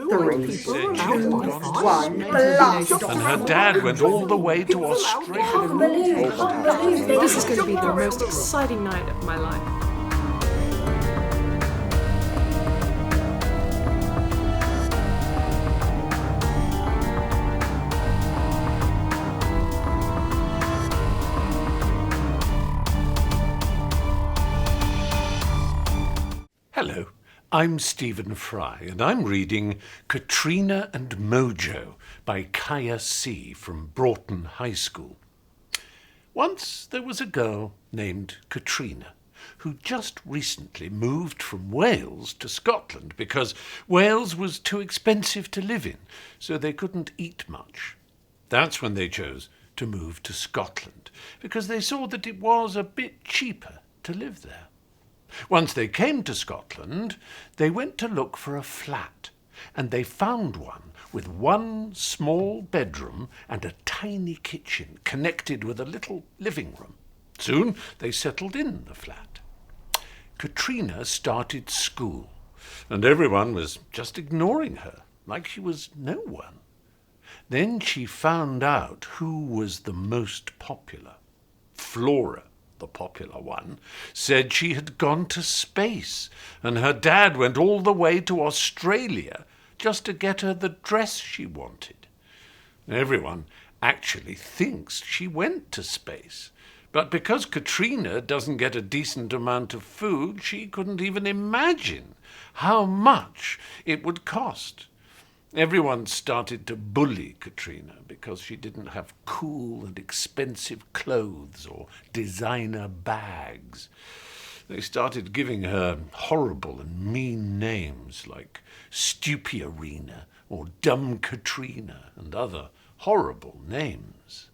3, 2, 1, blast! And her dad went all the way to Australia. This is going to be the most exciting night of my life. Hello, I'm Stephen Fry, and I'm reading Katrina and Mojo by Kaya C. from Broughton High School. Once there was a girl named Katrina who just recently moved from Wales to Scotland because Wales was too expensive to live in, so they couldn't eat much. That's when they chose to move to Scotland, because they saw that it was a bit cheaper to live there. Once they came to Scotland, they went to look for a flat, and they found one with one small bedroom and a tiny kitchen connected with a little living room. Soon they settled in the flat. Katrina started school, and everyone was just ignoring her, like she was no one. Then she found out who was the most popular. Flora, the popular one, said she had gone to space, and her dad went all the way to Australia just to get her the dress she wanted. Everyone actually thinks she went to space, but because Katrina doesn't get a decent amount of food, she couldn't even imagine how much it would cost. Everyone started to bully Katrina because she didn't have cool and expensive clothes or designer bags. They started giving her horrible and mean names like Stupiarina or Dumb Katrina and other horrible names.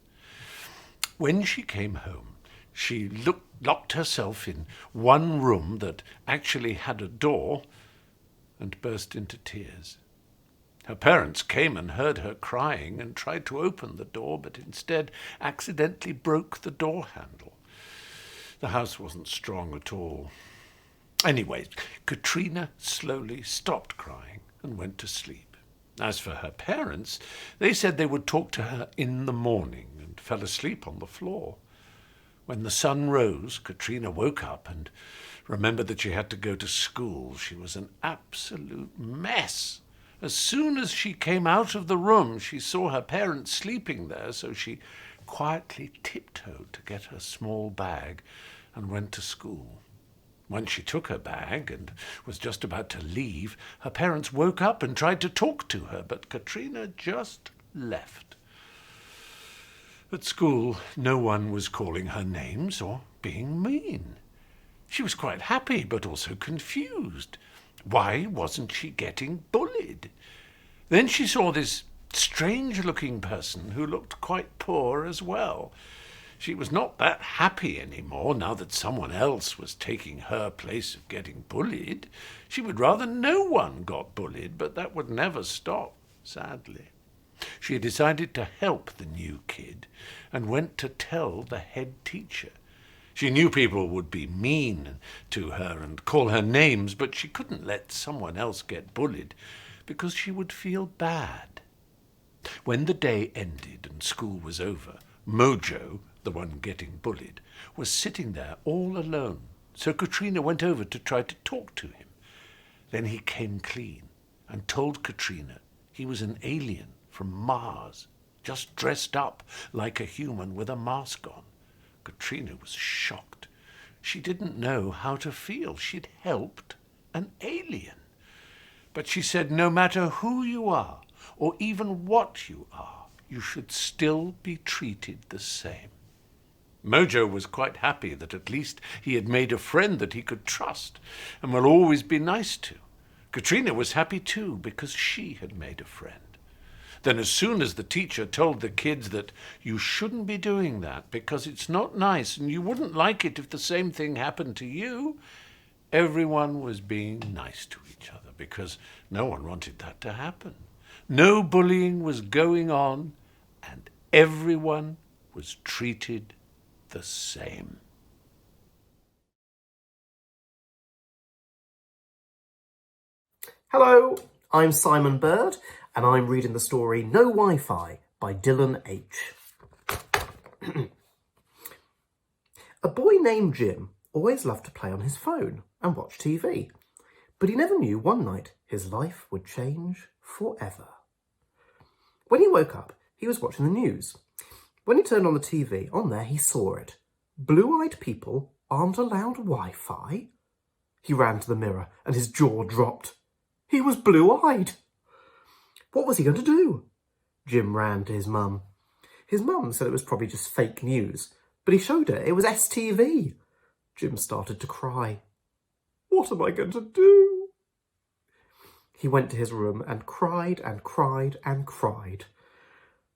When she came home, she locked herself in one room that actually had a door and burst into tears. Her parents came and heard her crying and tried to open the door, but instead accidentally broke the door handle. The house wasn't strong at all. Anyway, Katrina slowly stopped crying and went to sleep. As for her parents, they said they would talk to her in the morning and fell asleep on the floor. When the sun rose, Katrina woke up and remembered that she had to go to school. She was an absolute mess. As soon as she came out of the room, she saw her parents sleeping there, so she quietly tiptoed to get her small bag and went to school. When she took her bag and was just about to leave, her parents woke up and tried to talk to her, but Katrina just left. At school, no one was calling her names or being mean. She was quite happy, but also confused. Why wasn't she getting bullied? Then she saw this strange-looking person who looked quite poor as well. She was not that happy anymore now that someone else was taking her place of getting bullied. She would rather no one got bullied, but that would never stop, sadly. She decided to help the new kid and went to tell the head teacher. She knew people would be mean to her and call her names, but she couldn't let someone else get bullied because she would feel bad. When the day ended and school was over, Mojo, the one getting bullied, was sitting there all alone, so Katrina went over to try to talk to him. Then he came clean and told Katrina he was an alien from Mars, just dressed up like a human with a mask on. Katrina was shocked. She didn't know how to feel. She'd helped an alien. But she said, no matter who you are, or even what you are, you should still be treated the same. Mojo was quite happy that at least he had made a friend that he could trust and will always be nice to. Katrina was happy too, because she had made a friend. Then as soon as the teacher told the kids that you shouldn't be doing that because it's not nice and you wouldn't like it if the same thing happened to you, everyone was being nice to each other because no one wanted that to happen. No bullying was going on and everyone was treated the same. Hello, I'm Simon Bird, and I'm reading the story No Wi-Fi by Dylan H. A boy named Jim always loved to play on his phone and watch TV, but he never knew one night his life would change forever. When he woke up, he was watching the news. When he turned on the TV, on there he saw it. Blue-eyed people aren't allowed Wi-Fi? He ran to the mirror and his jaw dropped. He was blue-eyed. What was he going to do? Jim ran to his mum. His mum said it was probably just fake news, but he showed her it was STV. Jim started to cry. What am I going to do? He went to his room and cried and cried and cried.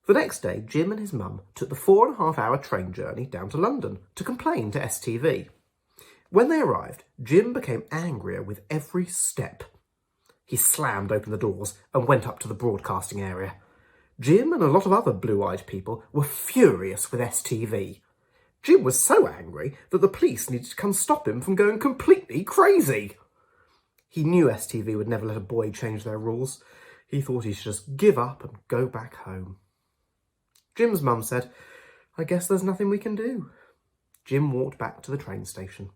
The next day, Jim and his mum took the 4.5-hour train journey down to London to complain to STV. When they arrived, Jim became angrier with every step. He slammed open the doors and went up to the broadcasting area. Jim and a lot of other blue-eyed people were furious with STV. Jim was so angry that the police needed to come stop him from going completely crazy. He knew STV would never let a boy change their rules. He thought he should just give up and go back home. Jim's mum said, I guess there's nothing we can do. Jim walked back to the train station.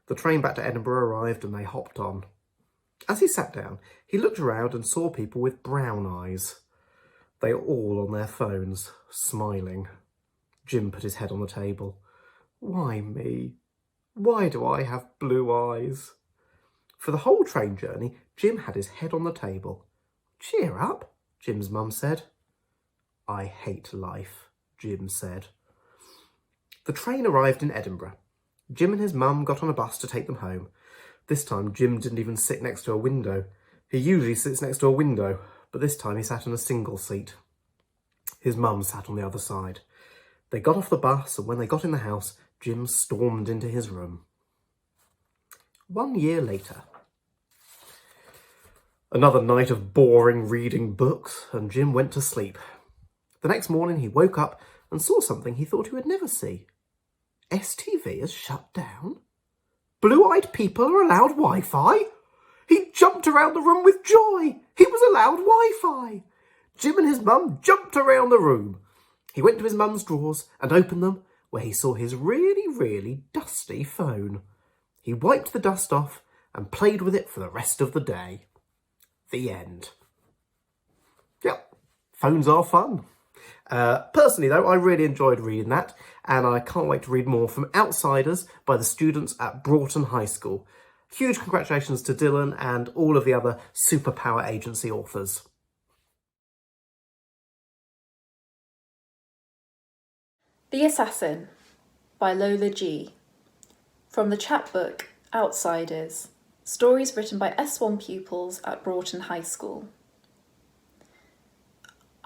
The train back to Edinburgh arrived and they hopped on. As he sat down, he looked around and saw people with brown eyes. They were all on their phones, smiling. Jim put his head on the table. Why me? Why do I have blue eyes? For the whole train journey, Jim had his head on the table. Cheer up, Jim's mum said. I hate life, Jim said. The train arrived in Edinburgh. Jim and his mum got on a bus to take them home. This time, Jim didn't even sit next to a window. He usually sits next to a window, but this time he sat in a single seat. His mum sat on the other side. They got off the bus, and when they got in the house, Jim stormed into his room. 1 year later. Another night of boring reading books, and Jim went to sleep. The next morning he woke up and saw something he thought he would never see. STV has shut down? Blue-eyed people are allowed Wi-Fi? He jumped around the room with joy. He was allowed Wi-Fi. Jim and his mum jumped around the room. He went to his mum's drawers and opened them, where he saw his really, really dusty phone. He wiped the dust off and played with it for the rest of the day. The end. Yep, phones are fun. Personally, though, I really enjoyed reading that, and I can't wait to read more from Outsiders by the students at Broughton High School. Huge congratulations to Dylan and all of the other Superpower Agency authors. The Assassin by Lola G. From the chapbook Outsiders. Stories written by S1 pupils at Broughton High School.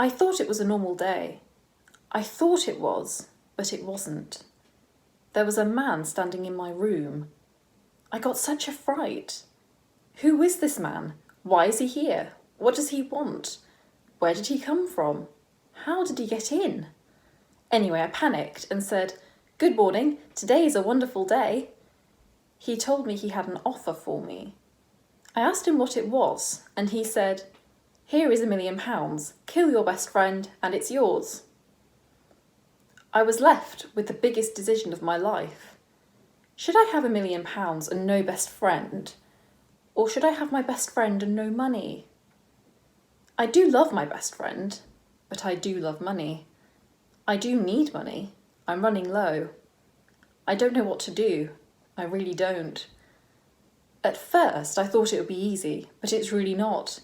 I thought it was a normal day. I thought it was, but it wasn't. There was a man standing in my room. I got such a fright. Who is this man? Why is he here? What does he want? Where did he come from? How did he get in? Anyway, I panicked and said, "Good morning, today is a wonderful day." He told me he had an offer for me. I asked him what it was, and he said, "Here is £1 million. Kill your best friend, and it's yours." I was left with the biggest decision of my life. Should I have £1 million and no best friend? Or should I have my best friend and no money? I do love my best friend, but I do love money. I do need money. I'm running low. I don't know what to do. I really don't. At first, I thought it would be easy, but it's really not.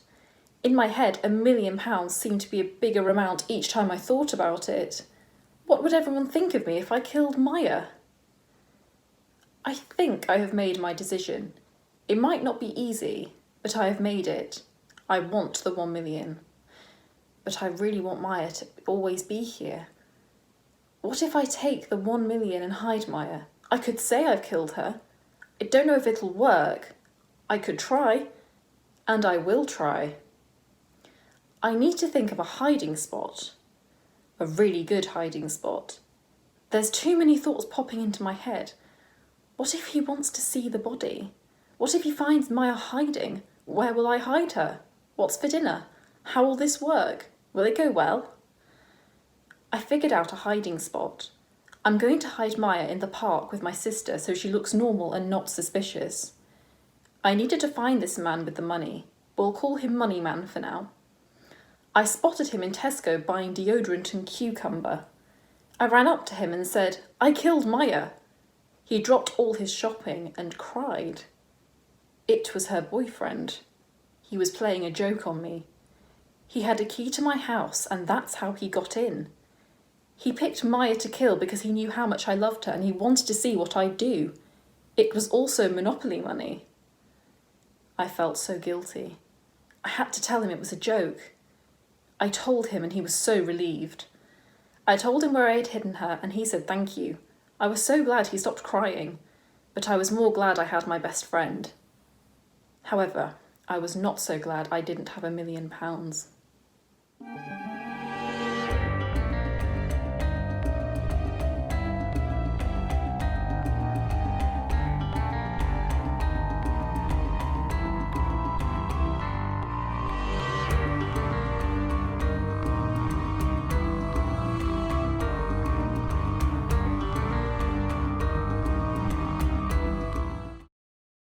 In my head, £1 million seemed to be a bigger amount each time I thought about it. What would everyone think of me if I killed Maya? I think I have made my decision. It might not be easy, but I have made it. I want the 1 million. But I really want Maya to always be here. What if I take the 1 million and hide Maya? I could say I've killed her. I don't know if it'll work. I could try. And I will try. I need to think of a hiding spot. A really good hiding spot. There's too many thoughts popping into my head. What if he wants to see the body? What if he finds Maya hiding? Where will I hide her? What's for dinner? How will this work? Will it go well? I figured out a hiding spot. I'm going to hide Maya in the park with my sister so she looks normal and not suspicious. I needed to find this man with the money. We'll call him Money Man for now. I spotted him in Tesco buying deodorant and cucumber. I ran up to him and said, "I killed Maya." He dropped all his shopping and cried. It was her boyfriend. He was playing a joke on me. He had a key to my house and that's how he got in. He picked Maya to kill because he knew how much I loved her and he wanted to see what I'd do. It was also Monopoly money. I felt so guilty. I had to tell him it was a joke. I told him and he was so relieved. I told him where I had hidden her and he said thank you. I was so glad he stopped crying, but I was more glad I had my best friend. However, I was not so glad I didn't have £1 million.